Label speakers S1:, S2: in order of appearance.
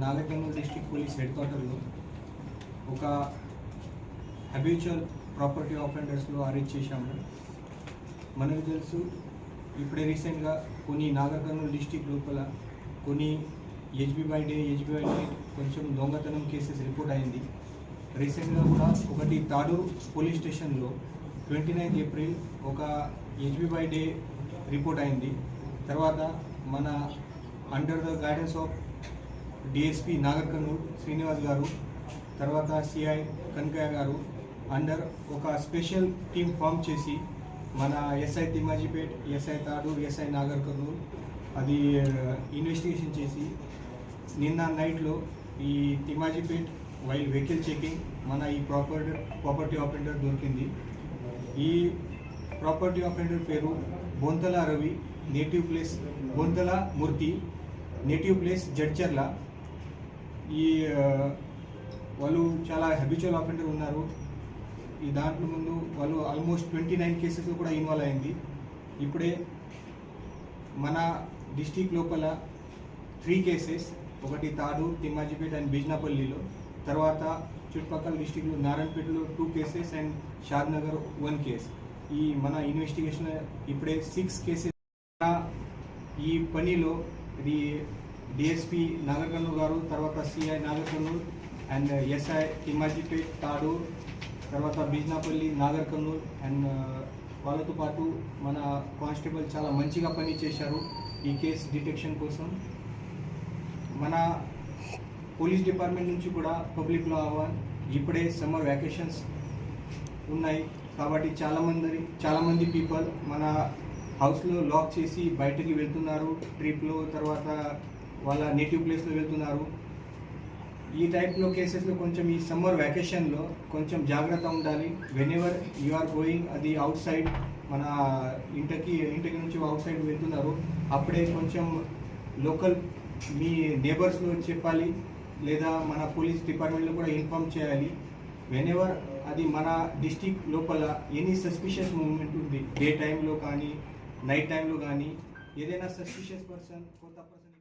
S1: Nagarkurnool district police head క్వార్టర్లో ఒక habitual property ఆఫెండర్స్లో arrest చేశాము. మనకు తెలుసు, ఇప్పుడే రీసెంట్గా కొన్ని నాగర్కర్నూల్ డిస్ట్రిక్ట్ లోపల కొన్ని హెచ్బీ బై డే కొంచెం దొంగతనం కేసెస్ రిపోర్ట్ అయింది. రీసెంట్గా కూడా ఒకటి తాడూరు పోలీస్ స్టేషన్లో 29 ఏప్రిల్ ఒక హెచ్బీ బై డే రిపోర్ట్ అయింది. తర్వాత మన under the guidance of DSP Nagarkurnool Srinivas గారు, తర్వాత సిఐ కనకయ్య గారు అండర్ ఒక స్పెషల్ టీమ్ ఫామ్ చేసి మన SI Thimmajipet, SI Tadur, SI Nagarkurnool అది ఇన్వెస్టిగేషన్ చేసి నిన్న నైట్లో ఈ తిమ్మాజీపేట్ వైల్ వెహికల్ చెకింగ్ మన ఈ ప్రాపర్టీ ఆఫెండర్ దొరికింది. ఈ ప్రాపర్టీ ఆఫెండర్ పేరు బొంతల రవి, నేటివ్ ప్లేస్ బొంతల మూర్తి, నేటివ్ ప్లేస్ జడ్చర్ల. ఈ వాళ్ళు చాలా హ్యాబిచువల్ ఆఫెండర్ ఉన్నారు. ఈ దాంట్లో ముందు వాళ్ళు ఆల్మోస్ట్ 29 కేసెస్లో కూడా ఇన్వాల్వ్ అయింది. ఇప్పుడే మన డిస్టిక్ లోపల 3 కేసెస్, ఒకటి తాడూరు, తిమ్మాజీపేట అండ్ బిజ్నాపల్లిలో, తర్వాత చుట్టుపక్కల డిస్టిక్లో నారాయణపేటలో 2 కేసెస్ అండ్ షాద్నగర్ 1 కేస్. ఈ మన ఇన్వెస్టిగేషన్ ఇప్పుడే 6 కేసెస్. ఈ పనిలో ఇది డిఎస్పీ నాగర్కర్నూల్ గారు, తర్వాత CI Nagarkurnool and SI Thimmajipet, Tadur, తర్వాత బిజ్నాపల్లి, నాగర్కర్నూల్ అండ్ వాళ్ళతో పాటు మన కానిస్టేబుల్ చాలా మంచిగా పని చేశారు ఈ కేసు డిటెక్షన్ కోసం. మన పోలీస్ డిపార్ట్మెంట్ నుంచి కూడా పబ్లిక్లో ఇప్పుడే సమ్మర్ వ్యాకేషన్స్ ఉన్నాయి కాబట్టి చాలామంది పీపుల్ మన హౌస్లో లాక్ చేసి బయటకి వెళ్తున్నారు, ట్రిప్లో, తర్వాత వాళ్ళ నేటివ్ ప్లేస్లో వెళ్తున్నారు. ఈ టైప్లో కేసెస్లో కొంచెం ఈ సమ్మర్ వ్యాకేషన్లో కొంచెం జాగ్రత్త ఉండాలి. వెనెవర్ యు ఆర్ గోయింగ్, అది అవుట్ సైడ్ మన ఇంటికి నుంచి అవుట్ సైడ్ వెళ్తున్నారు, అప్పుడే కొంచెం లోకల్ మీ నేబర్స్లో చెప్పాలి, లేదా మన పోలీస్ డిపార్ట్మెంట్లో కూడా ఇన్ఫార్మ్ చేయాలి. వెనెవర్ అది మన డిస్టిక్ లోపల ఎనీ సస్పిషియస్ మూవ్మెంట్ ఉంది, డే టైంలో కానీ నైట్ టైంలో కానీ ఏదైనా సస్పిషియస్ పర్సన్, కొత్త పర్సన్